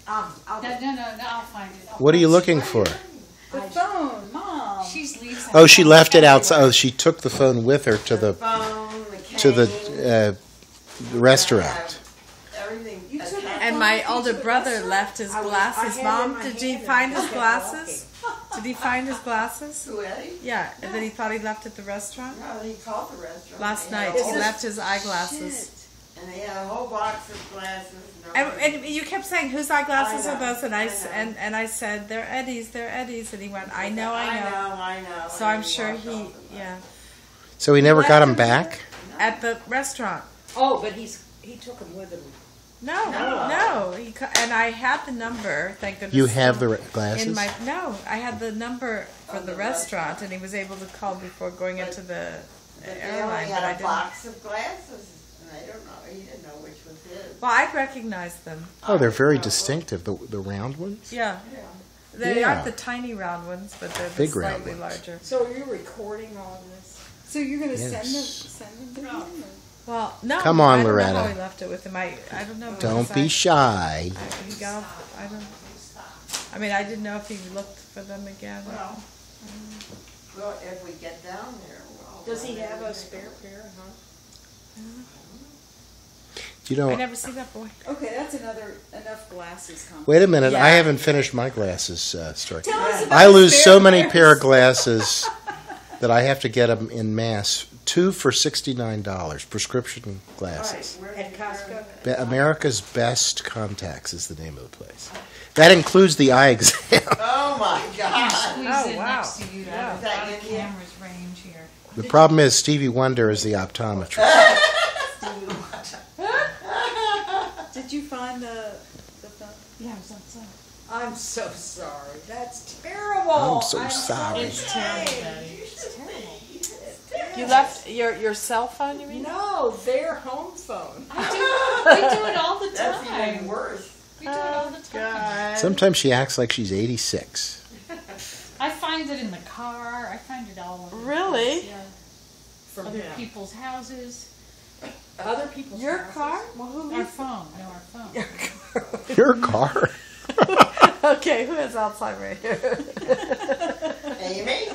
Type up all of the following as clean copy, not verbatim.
No, I'll find it. What are you looking for? The phone, Mom. Oh, she left it outside. Oh, she took the phone with her to the restaurant. And my older brother left his glasses. Mom, did he find his glasses? Did he find his glasses? Who, Eddie? Yeah, and then he thought he left at the restaurant? No, he called the restaurant. Last night, he left his eyeglasses. And they had a whole box of glasses. And you kept saying, whose eyeglasses are those? And I said, they're Eddie's. And he went, I know. I know. So I'm sure he, yeah. So he never got them back? At the restaurant. Oh, but he took them with him. No. And I had the number, thank goodness. You have the glasses? I had the number for the restaurant, and he was able to call before going into the airline. But I had a didn't. box of glasses, and I don't know. He didn't know which was his. Well, I'd recognize them. Oh, they're very distinctive. The round ones? Yeah. They aren't the tiny round ones, but they're the slightly larger. So you're recording all this? So you're going to send them to him? Well, no. Come on, I don't Loretta. know how he left it with him. I don't know. Don't be shy. I mean, I didn't know if he looked for them again. Well, if we get down there, does he have a spare pair, You know, I never see that boy. Okay, that's enough glasses. Wait a minute. Yeah. I haven't finished my glasses story. Tell us about I lose spare so many pairs. pair of glasses that I have to get them in mass. 2 for $69, prescription glasses. At Costco? America's Best Contacts is the name of the place. That includes the eye exam. Oh my God! Squeeze in next to you. Yeah. Out of camera's range here. The problem is Stevie Wonder is the optometrist. Did you find the phone? Yeah, it was outside. I'm so sorry. That's terrible. I'm so sorry. It's terrible, Daddy. It's terrible. You left your cell phone, you mean? No, their home phone. We do it all the That's even time. worse. We do it all the time. Sometimes she acts like she's 86. I find it in the car. I find it all over. Really? The place, yeah. From Other him. people's houses. Other people's Your houses? car? Well, who Our phone. No, our phone. Your car. Okay, who has Alzheimer's here? Amy?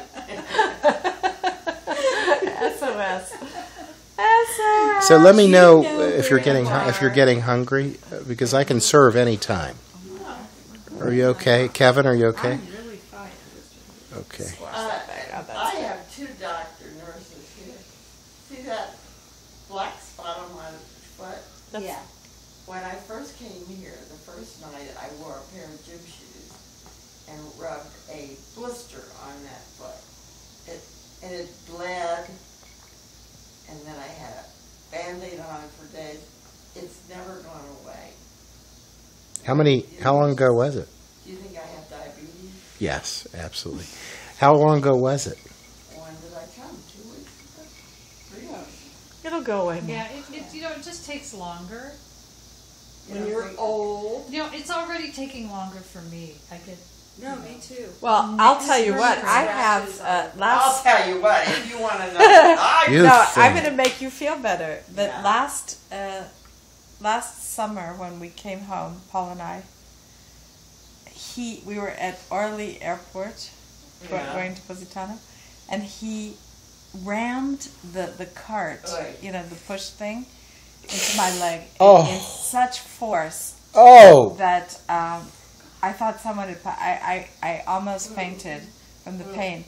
SOS. SOS. So let me know if you're getting hungry, because I can serve any time. Are you okay, Kevin? Are you okay? I'm really fine. Okay. I have 2 doctor nurses here. See that black spot on my foot? Yeah. When I first came here, the first night, I wore a pair of gym shoes and rubbed a blister on that foot. It bled, and then I had a Band-Aid on it for days. It's never gone away. How long ago was it? Do you think I have diabetes? Yes, absolutely. How long ago was it? When did I come? 2 weeks ago? 3 weeks? It'll go away. Yeah, it just takes longer. When you're old. It's already taking longer for me. I get. No, me too. Well, I'll tell you what. I have I'll last. tell you what, if you want to know. You No, I'm think. going to make you feel better. But Yeah. last summer when we came home, Paul and I, we were at Orly Airport, going to Positano, and he rammed the cart, the push thing, into my leg in such force that I thought someone had. I almost fainted from the pain,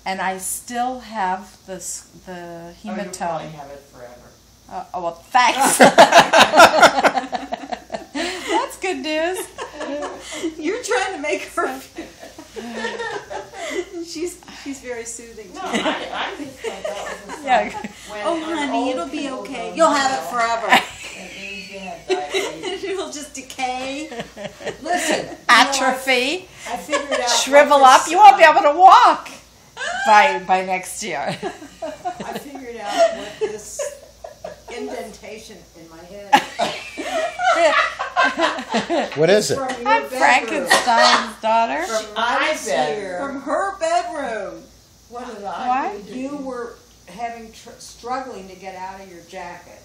and I still have the hematome. Oh, you probably have it forever. Oh well, thanks. That's good news. You're trying to make her. She's very soothing. No, I just thought that was a Yeah. Oh, honey, it'll be okay. You'll have it forever. It means you have diabetes. It'll just decay. Listen, Atrophy, I figured out. shrivel up. You won't be able to walk by next year. I figured out what this indentation in my head. What is it? From your I'm bedroom. Frankenstein's daughter. From My I was bedroom. here. From her bedroom. What did I do? You were struggling to get out of your jacket.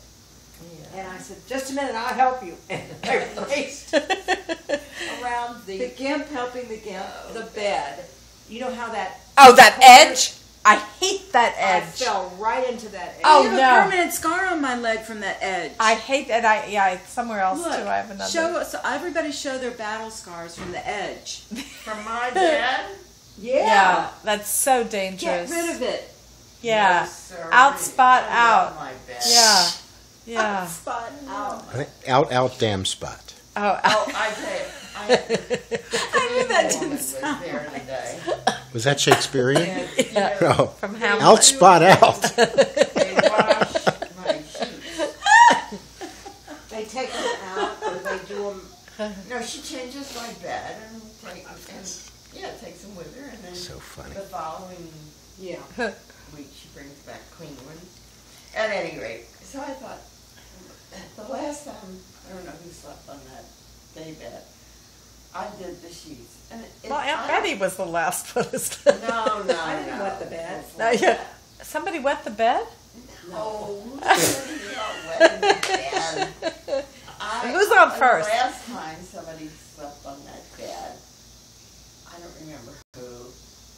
And I said, just a minute, I'll help you. And I raced around The gimp helping the gimp, the bed. You know how that... Oh, that edge? I hate that I edge. fell right into that edge. Oh, I have no. a permanent scar on my leg from that edge. I hate that. Yeah, it's somewhere else Look, too. I have another. so everybody show their battle scars from the edge. From my dad? Yeah, that's so Get dangerous. rid of it. Yeah, No, sorry. out spot I out. love my bed. Yeah, yeah. Spot out. I think out damn spot. Oh, Oh, I tell you, I knew that didn't was sound there today. Was that Shakespearean? And, you know, No. from Hamlet. Out spot out. they wash my sheets. They take them out, or they do them... No, she changes my bed and takes them with her, and then So funny. the following Yeah. week she brings back clean ones. At any rate, so I thought, the last time, I don't know who slept on that day bed, I did the sheets. And Well, Aunt I- Betty was the last one. No, no, I didn't no. wet the bed. No, yeah. Somebody wet the bed? No, you're not wetting the bed. Who's on first? The last time somebody slept on that bed, I don't remember who,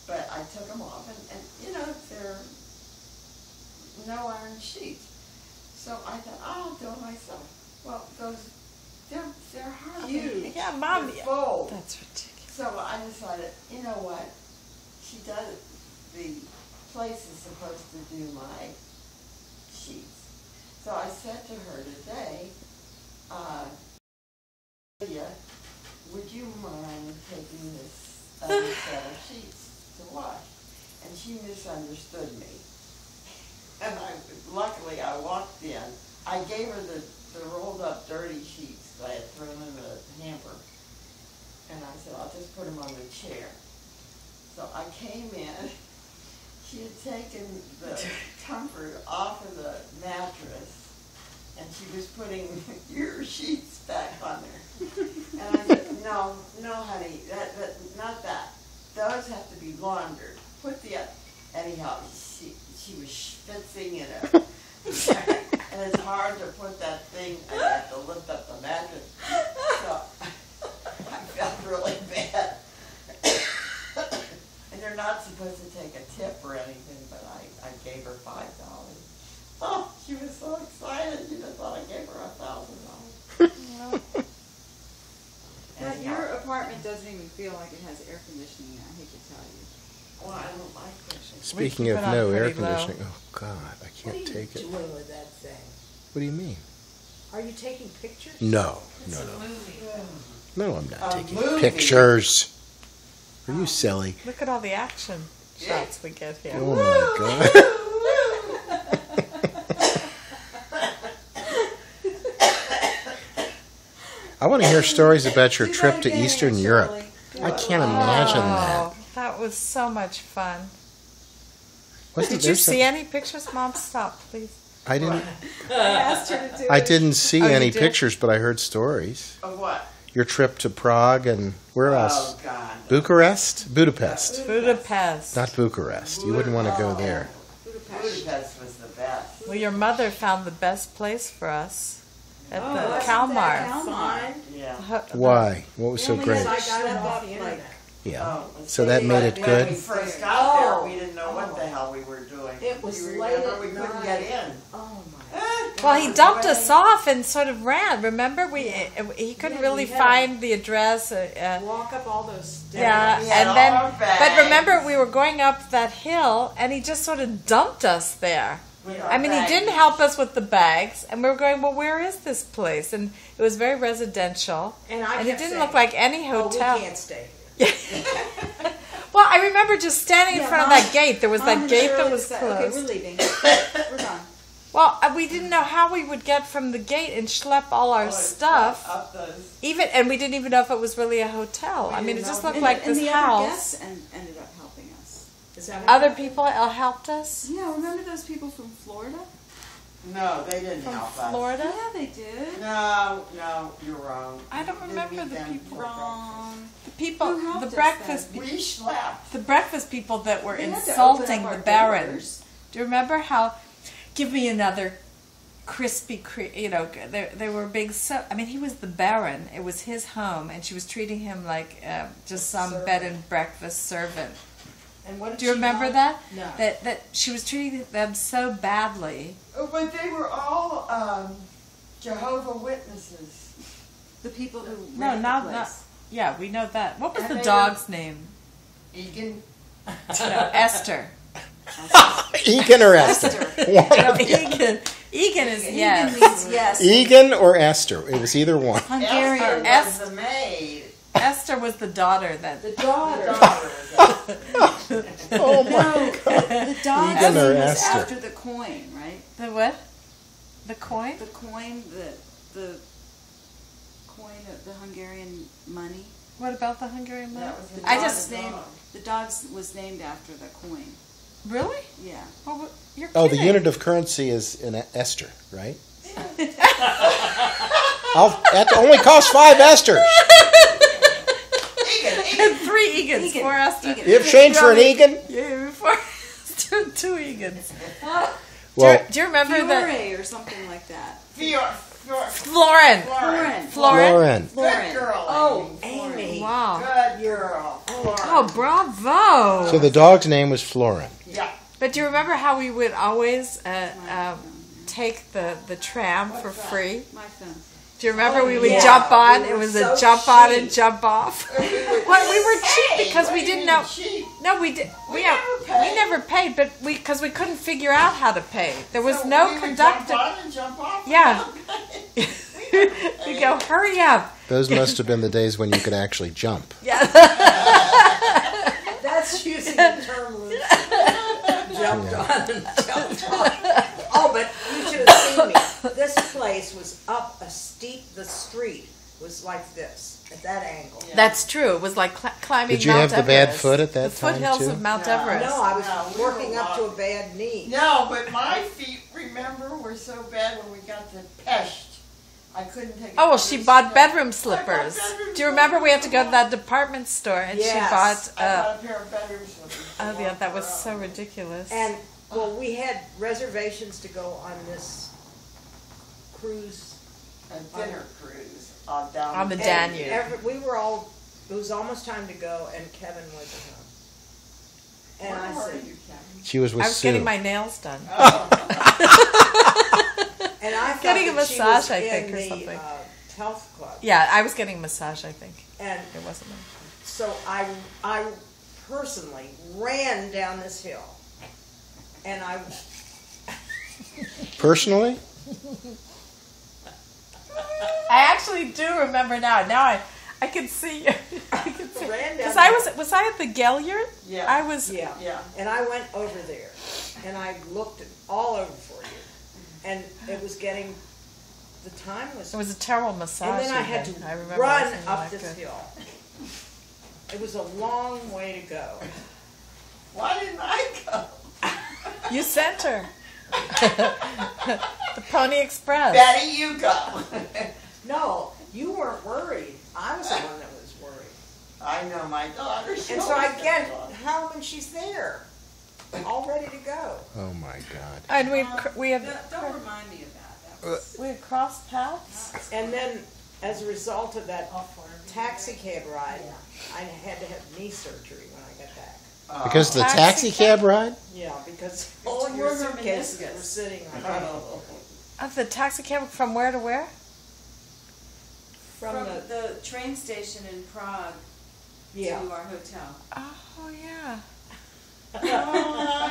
but I took them off, and you know, they're no iron sheets. So I thought, I'll do it myself. Well, they're hard. Huge. Yeah, Mom. They fold. That's ridiculous. So I decided, you know what? She does, the place is supposed to do my sheets. So I said to her today, Lydia, would you mind taking this other set of sheets to wash? And she misunderstood me. And luckily I walked in. I gave her the rolled up dirty sheets that I had thrown in the hamper. And I said, I'll just put them on the chair. So I came in. She had taken the comfort off of the mattress, and she was putting your sheets back on there. And I said, no, honey, not that. Those have to be laundered. Put the, anyhow, she was schwitzing in it. And it's hard to put that thing, I had to lift up the mattress. So I felt really bad. And you're not supposed to take a tip or anything, but I gave her $5. Oh, she was so excited. She just thought I gave her $1,000. But your apartment doesn't even feel like it has air conditioning. I hate to tell you. Well, I don't like this. Speaking keep of it on no air pretty low. conditioning, oh God, I can't take it. What are you doing with that thing? What do you mean? Are you taking pictures? No, It's no, a no. movie. No, I'm not A taking movie? pictures. Are you silly? Look at all the action shots we get here. Oh my God. I want to hear stories about your Do that trip to again, Eastern Shirley. Europe. I can't imagine that. Oh, that was so much fun. Wasn't Did you there see any pictures? Mom, stop, please. I didn't. I asked her to do I it. didn't see Oh, you any did? pictures, but I heard stories. Of what? Your trip to Prague and where else? Oh, God. Bucharest? Budapest. Budapest. Not Bucharest. You wouldn't want to go there. Budapest was the best. Well, your mother found the best place for us at Oh, the wasn't Kalmar. that Kalmar? Yeah. Why? What was so Only great? as I Got got them up off the like internet. Yeah. Oh, So that made it When we good? first got there, Oh. we didn't know what the hell we were doing. It was you late remember? at We couldn't night. get in. Oh my. Well, he dumped us off and sort of ran. Remember, he couldn't Yeah, really we had- find the address. Walk up all those stairs. Yeah, We had and then, all our but bags. remember, we were going up that hill, and he just sort of dumped us there. I mean, he didn't help us with the bags, and we were going, well, where is this place? And it was very residential, And it I kept didn't saying, look like any Oh, hotel. we can't stay. Well, I remember just standing in Yeah, front of Mom- that gate. There was Mom that and gate that Shirley was said, okay, we're closed. leaving. We're gone. Well, we didn't know how we would get from the gate and schlep all our stuff. Up those. And we didn't even know if it was really a hotel. I mean, it just looked like and this the house. other guests ended up helping us. Is that Other people helped us Yeah, remember those people from Florida? No, they didn't from help us. Florida. Yeah, they did. No, you're wrong. I don't Didn't remember meet the them people. for Wrong. The people, Who helped the us breakfast, then? breakfast. We slept. the breakfast people that were We had to insulting open up the our Barons. doors. Do you remember how? Give me another Krispy Kreme, you know, they were being so. I mean, he was the Baron. It was his home, and she was treating him like just some bed and breakfast servant. And what did Do you she remember want? that? No. That she was treating them so badly. Oh, but they were all Jehovah Witnesses. The people who No, ran not the not. place. Yeah, we know that. What was And the they dog's name? Egan. No, Esther. Egan or Esther? No, Egan. Egan is Egan yes. means yes. Egan or Esther? It was either one. Hungarian. Esther was the maid. Esther was the daughter then. The daughter. Oh my God. The dog's Egan or name was Esther? after the coin, right? The what? The coin? The coin, the coin of the Hungarian money. What about the Hungarian money? That was the I dog. just named the dog's was named after the coin. really. Yeah. Oh, you're Oh, the kidding. unit of currency is in Esther, right? It only costs 5 Esters. Egan. 3 Egans, Egan. 4 Esther. Egan. You have change for an Egan? Yeah, 4 two Egans. Well, Do you remember that? Fiore or something like that. Florin. Florin. Lauren. Good girl. Oh, Amy. Amy. Wow. Good girl. Oh, bravo. So the dog's name was Florin. Yeah. But do you remember how we would always take the tram for free? My phone. Do you remember we would yeah. jump on? We It were was so a jump on and cheap. jump off. Well, we were cheap because we didn't know. No, we did. We never paid, but because we couldn't figure out how to pay. There was no conductor. Jump on and jump off. Yeah. We go, hurry up. Those must have been the days when you could actually jump. Yeah. That's using the term loosely. Jumped on and jumped on. Oh, but you should have seen me. This place was up a steep, the street was like this, at that angle. That's true. It was like climbing Did you Mount have the bad Everest. foot at that the time, foothills too? of Mount No. Everest. No, I was No, we working were up to a walking. bad knee. No, but my feet, remember, were so bad when we got to Pest. I couldn't take. Oh, well, she bought bedroom I slippers. bought bedroom Do you remember we had to go to slippers. that department store and Yes. she bought... I bought a pair of bedroom slippers. oh, yeah, that was so ridiculous. And, well, we had reservations to go on this cruise. A dinner cruise down On the And Danube. we were all, it was almost time to go, and Kevin wasn't home. And I Where were said, you, Kevin? She was with I was Sue. getting my nails done. and I thought Getting a that she massage, was I think, in or the, something. health club. Yeah, I was getting a massage, I think. And It wasn't me. so I personally ran down this hill, and I Personally? I actually do remember now. Now I can see. I can see. ran down. Because I was I at the Galliard? Yeah. I was. Yeah. Yeah. And I went over there, and I looked all over for you, and it was getting, the time was, It was a terrible massage. and then I had evening. to I remember run listening to up that this good. hill. It was a long way to go. Why didn't I go? You sent her. The Pony Express. Betty, you go. No, you weren't worried. I was the one that was worried. I know my daughter. she And so I always get goes on. home and she's there, all ready to go. Oh my God. And we have Don't remind me of that. That was we had crossed paths. And then, as a result of that taxi cab ride, I had to have knee surgery when I got back. Because of the Taxi taxi cab ride? Yeah, because all your Where's her suitcases meniscus? were sitting on Of the taxi cab from where to where? from the, the train station in Prague yeah. to our hotel. Oh yeah.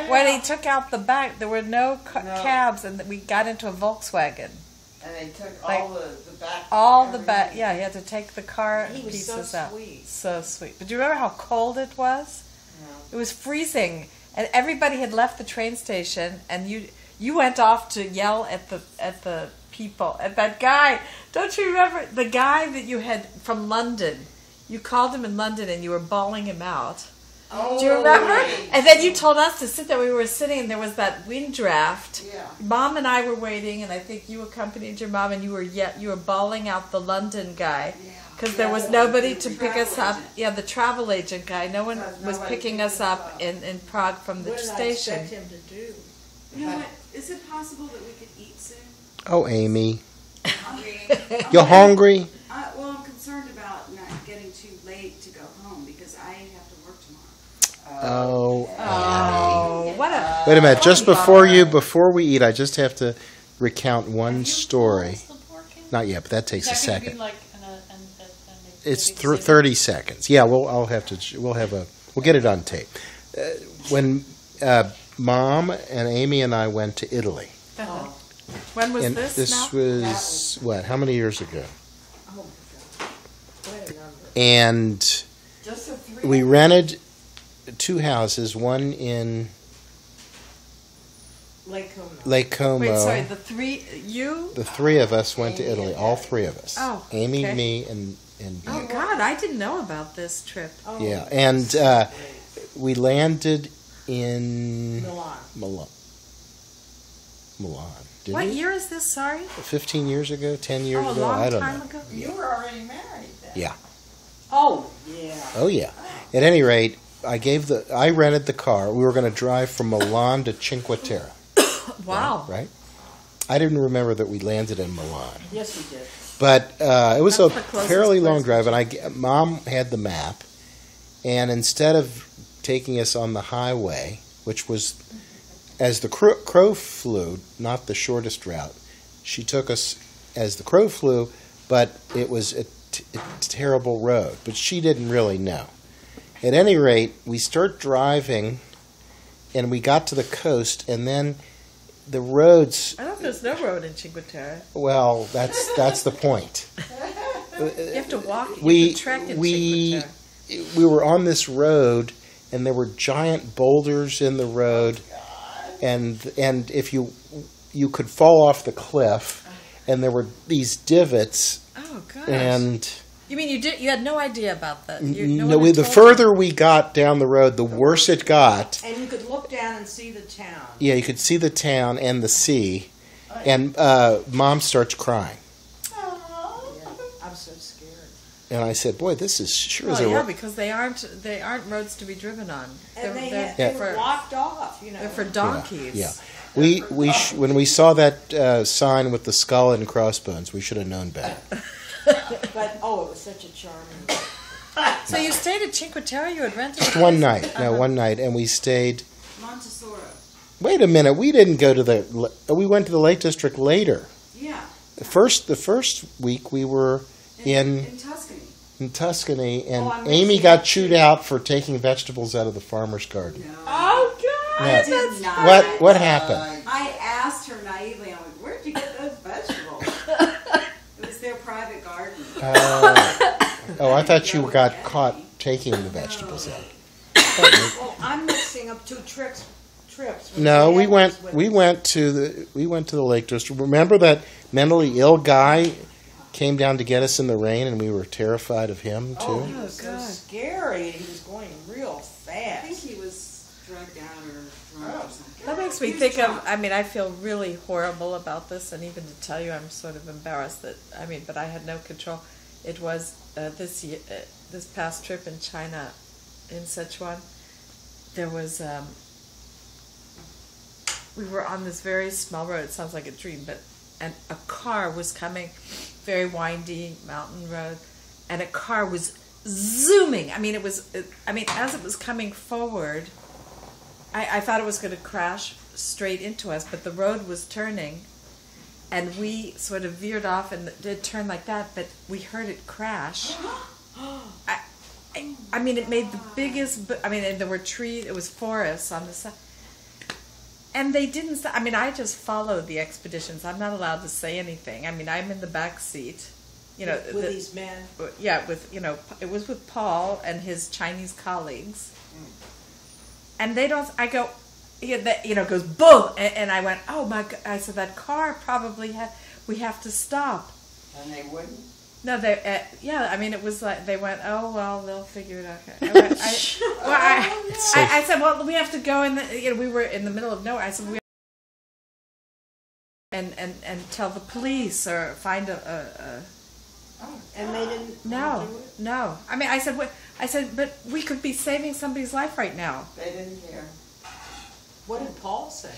When he took out the back, there were no No. cabs, and we got into a Volkswagen. And they took Like, all the back. All the everything. back, yeah, he had to take the car He was so pieces out. sweet. So sweet. But do you remember how cold it was? No. It was freezing, and everybody had left the train station, and you went off to yell at the people. At that guy, don't you remember the guy that you had from London? You called him in London, and you were bawling him out. Oh, Do you remember? right. And then you told us to sit there. We were sitting, and there was that wind draft. Yeah. Mom and I were waiting, and I think you accompanied your mom, and you were bawling out the London guy because there was nobody to pick us up. Yeah, the travel agent guy. No one Because was nobody picking picked us us up up. in Prague from the What did I station. expect him to do? You know what? Is it possible that we could eat soon? Oh, Amy. You hungry? Well, I'm concerned about not getting too late to go home because I have to work tomorrow. Oh, What a wait a minute. Just before we eat, I just have to recount one story. Not yet, but that takes a second. It's 30 seconds. Yeah, we'll get it on tape. When Mom and Amy and I went to Italy. When was And this? this now? was what? How many years ago? Oh my God. What a number. And Just the three. we rented 2 houses, one in Lake Como. Lake Como. Wait, sorry. The three you? The 3 of us went to Italy. All 3 of us. Oh, Amy, okay. me, and Oh God, I didn't know about this trip. Oh, yeah. And we landed in Milan. Milan. Did What we? year is this? Sorry. 15 years ago? 10 years Oh, a ago? long I don't time know. ago. You were already married then. Yeah. Oh, yeah. Oh yeah. At any rate, I rented the car. We were going to drive from Milan to Cinque Terre. Wow. Right? I didn't remember that we landed in Milan. Yes, we did. But it was That's a the closest fairly long place. drive, and Mom had the map, and instead of taking us on the highway, which was, as the crow flew, not the shortest route, she took us as the crow flew, but it was a terrible road. But she didn't really know. At any rate, we start driving, and we got to the coast, and then the roads. I thought there's no road in Cinque Terre. Well, that's the point. You have to walk. You We have to trek in we Cinque Terre. we were on this road, and there were giant boulders in the road, and if you could fall off the cliff, and there were these divots, Oh gosh. and You mean you had no idea about that? the further we got down the road, the worse it got. And you could look down and see the town. Yeah, you could see the town and the sea, and Mom starts crying, Yeah, I'm so scared. and I said, "Boy, this is sure as Oh a yeah, because they aren't roads to be driven on. And They're they for, were locked off, you know. they're for donkeys. Yeah. When we saw that sign with the skull and crossbones, we should have known better. But, it was such a charming. So you stayed at Cinque Terre? You had rented Just a one place? night. No, one night, and we stayed. Montessori. Wait a minute, we didn't go to we went to the Lake District later. Yeah. The first week we were in Tuscany. Tuscany, and I'm Amy mixing got up chewed out for taking vegetables out of the farmer's garden. No. Oh God! Yeah. did not. What happened? I asked her naively, I'm like, where'd you get those vegetables? It was their private garden. Oh, I thought you got caught taking the vegetables out. Well, I'm mixing up 2 trips. No, we went to the Lake District. Remember that mentally ill guy came down to get us in the rain, and we were terrified of him too. He was so God. scary. He was going real I fast. think he was drugged out or drunk or something. That makes me think of. I mean, I feel really horrible about this, and even to tell you, I'm sort of embarrassed that. I mean, but I had no control. It was this past trip in China, in Sichuan. There was. We were on this very small road. It sounds like a dream, and a car was coming, very windy mountain road, and a car was zooming. I mean, as it was coming forward, I thought it was going to crash straight into us, but the road was turning, and we sort of veered off, and it turned like that, but we heard it crash. I mean, it made the biggest. And there were trees. It was forests on the side. And they didn't. I mean, I just followed the expeditions. I'm not allowed to say anything. I mean, I'm in the back seat. You know, with these men. Yeah, it was with Paul and his Chinese colleagues. And they don't. I go, goes boom, and I went, oh my God! I said that car probably we have to stop. And they wouldn't? No, they. I mean, it was like they went. Oh well, they'll figure it out. I said, well, we have to go in. We were in the middle of nowhere. I said, we have to and tell the police or find a And they didn't. no, do it? no. I mean, I said, but we could be saving somebody's life right now. They didn't care. What did Paul say?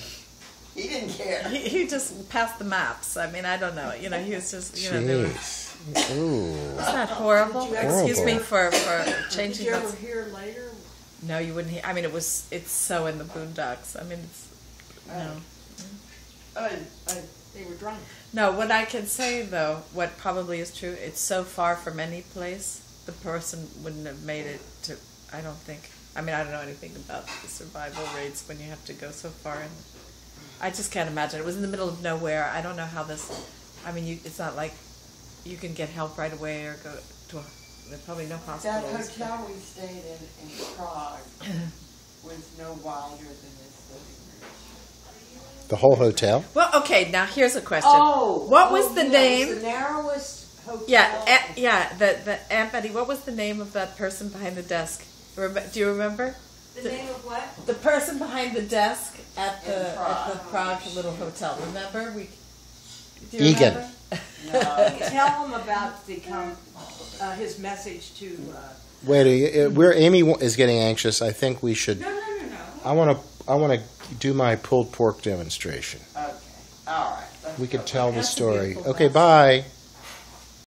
He didn't care. He just passed the maps. I mean, I don't know. You know, he was just, you know, they were, Jeez. Ooh. isn't that horrible? Did you ever- Excuse me for Did changing you ever that. hear later? No, you wouldn't hear. I mean, it's so in the boondocks. I mean, it's, no. They were drunk. No, what I can say, though, what probably is true, it's so far from any place, the person wouldn't have made it to, I don't think. I mean, I don't know anything about the survival rates when you have to go so far. And I just can't imagine. It was in the middle of nowhere. I don't know how this, I mean, it's not like you can get help right away or go to a, there's probably no That hospitals. hotel we stayed in Prague was no wider than this living room. The whole hotel? Well, okay, now here's a question. What was the yeah, name? It was the narrowest hotel. Yeah, the Aunt Betty, what was the name of that person behind the desk? Do you remember? The name of what? The person behind the desk at In the Prague. little hotel. Remember? Do you Egan. remember? No. Tell him about his message to. Wait, where Amy is getting anxious, I think we should. No. I want to do my pulled pork demonstration. Okay. All right. We could tell the That's a story. beautiful Okay, mess. bye.